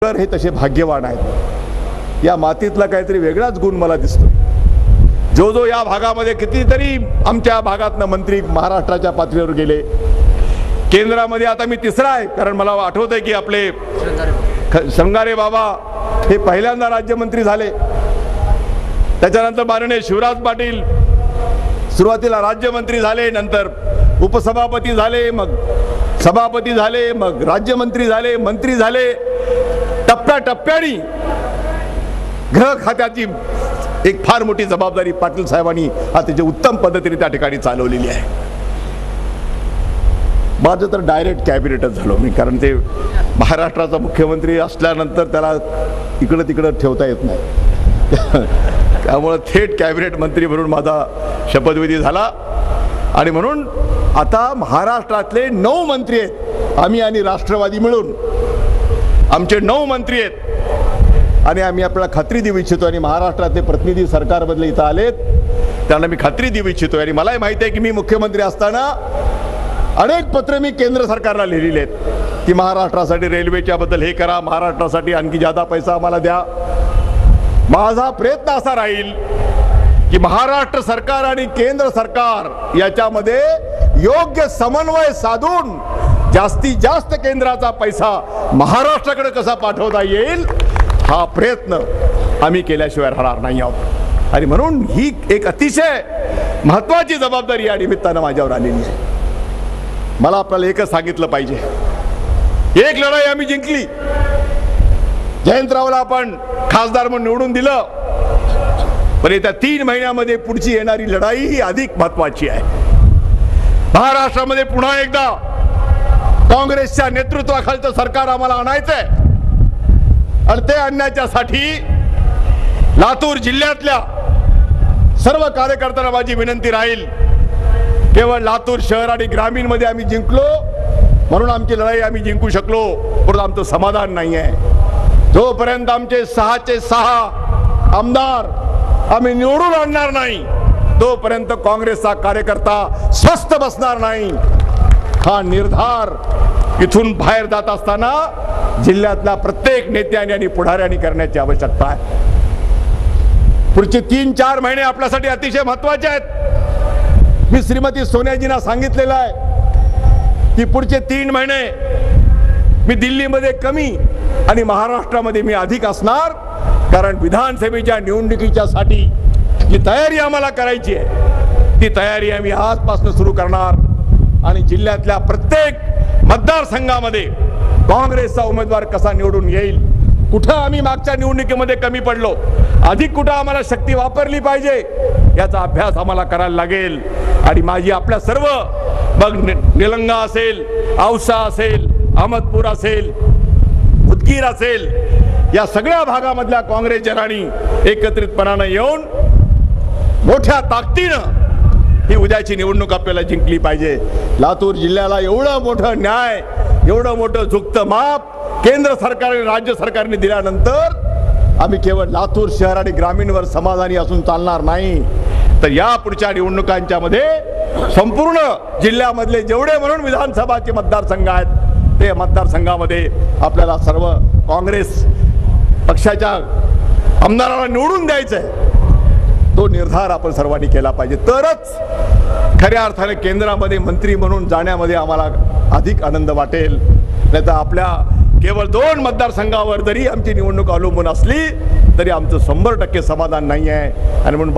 तर हे तसे भाग्यवान आहेत। या मातीतला काहीतरी वेगळाच गुण मला दिसतो। जो जो या भागामध्ये कितीतरी आमच्या भागातनं मंत्री महाराष्ट्राच्या पातळीवर गेले, केंद्रामध्ये आता मी तिसरा आहे, कारण मला आठवतंय की आपले संगारे बाबा हे पहिल्यांदा राज्यमंत्री झाले। त्याच्यानंतर माननीय शिवराज पाटील सुरुवातीला राज्यमंत्री झाले, नंतर उपसभापती झाले, मग सभापती झाले, मग राज्यमंत्री झाले, मंत्री झाले। टप्प्याटप्प्याने गृह खात्याची एक फार मोठी जबाबदारी पाटील साहेबांनी अतिशय उत्तम पद्धतीने त्या ठिकाणी चालवलेली आहे। माझं तर डायरेक्ट कॅबिनेटच झालो मी, कारण ते महाराष्ट्राचा मुख्यमंत्री असल्यानंतर त्याला इकडं तिकडं ठेवता येत नाही। त्यामुळे थेट कॅबिनेट मंत्री म्हणून माझा शपथविधी झाला। आणि म्हणून आता महाराष्ट्रातले 9 मंत्री आहेत, आम्ही आणि राष्ट्रवादी मिळून आमचे 9 मंत्री आहेत। आणि आम्ही आपल्याला खात्री देऊ इच्छितो, आणि महाराष्ट्रातले प्रतिनिधी सरकारमधले इथं आलेत त्यांना मी खात्री देऊ इच्छितो। आणि मलाही माहिती आहे की मी मुख्यमंत्री असताना अनेक पत्र मी केंद्र सरकारला लिहिलेले आहेत की महाराष्ट्रासाठी रेल्वेच्या बद्दल हे करा, महाराष्ट्रासाठी आणखी जादा पैसा आम्हाला द्या। माझा प्रयत्न असा राहील की महाराष्ट्र सरकार आणि केंद्र सरकार याच्यामध्ये योग्य समन्वय साधून जास्तीत जास्त केंद्राचा पैसा महाराष्ट्राकडे कसा पाठवता येईल हा प्रयत्न आम्ही केल्याशिवाय राहणार नाही आहोत। आणि म्हणून ही एक अतिशय महत्त्वाची जबाबदारी या निमित्तानं माझ्यावर आलेली आहे। मला आपल्याला एकच सांगितलं पाहिजे, एक लढाई आम्ही जिंकली, जयंतरावला आपण खासदार म्हणून निवडून दिलं, पण येत्या 3 महिन्यामध्ये पुढची येणारी लढाई ही अधिक महत्त्वाची आहे। महाराष्ट्रामध्ये पुन्हा एकदा काँग्रेसच्या नेतृत्वाखालचं सरकार आम्हाला आणायचंय, आणि ते आणण्याच्यासाठी लातूर जिल्ह्यातल्या सर्व कार्यकर्त्यांना माझी विनंती राहील, केवळ लातूर शहर आणि ग्रामीण मध्ये आम्ही जिंकलो म्हणून आमची लढाई आम्ही जिंकू शकलो, परंतु आमचं समाधान नाही आहे। जोपर्यंत आमचे 6चे 6 आमदार आम्ही निवडून आणणार नाही तोपर्यंत काँग्रेसचा कार्यकर्ता स्वस्थ बसणार नाही। हा निर्धार इथून बाहेर जात असताना जिल्ह्यातल्या प्रत्येक नेत्याने आणि पुढाऱ्यांनी करण्याची आवश्यकता आहे। पुढचे 3-4 महिने आपल्यासाठी अतिशय महत्त्वाचे आहेत। मी श्रीमती सोनियाजींना सांगितलेलं आहे की पुढचे 3 महिने मी दिल्लीमध्ये कमी आणि महाराष्ट्रामध्ये मी अधिक असणार, कारण विधानसभेच्या निवडणुकीच्यासाठी जी तयारी आम्हाला करायची आहे ती तयारी आम्ही आजपासून सुरू करणार। आणि जिल्ह्यातल्या प्रत्येक मतदारसंघामध्ये काँग्रेसचा उमेदवार कसा निवडून येईल, कुठं आम्ही मागच्या निवडणुकीमध्ये कमी पडलो, अधिक कुठं आम्हाला शक्ती वापरली पाहिजे याचा अभ्यास आम्हाला करायला लागेल। आणि माझी आपल्या सर्व मग निलंगा असेल, औसा असेल, अहमदपूर असेल, उदगीर असेल, या सगळ्या भागामधल्या काँग्रेस जनांनी एकत्रितपणानं येऊन मोठ्या ताकदीनं ही उद्याची निवडणूक आपल्याला जिंकली पाहिजे। लातूर जिल्ह्याला एवढं मोठं न्याय, एवढं मोठं झुकतं माप केंद्र सरकार आणि राज्य सरकारने दिल्यानंतर आम्ही केवळ लातूर शहर आणि ग्रामीणवर समाधानी असून चालणार नाही, तर या पुढच्या निवडणुकांच्या मध्ये संपूर्ण जिल्ह्यामधले जेवढे म्हणून विधानसभाचे मतदारसंघ आहेत ते मतदारसंघामध्ये आपल्याला सर्व काँग्रेस पक्षाच्या आमदारांना निवडून द्यायचंय, तो निर्धार आपण सर्वांनी केला पाहिजे। तरच खऱ्या अर्थाने केंद्रामध्ये मंत्री म्हणून जाण्यामध्ये आम्हाला अधिक आनंद वाटेल। नाहीतर आपल्या केवळ 2 मतदारसंघावर जरी आमची निवडणूक अवलंबून असली तरी आमचं 100% समाधान नाही आहे। आणि म्हणून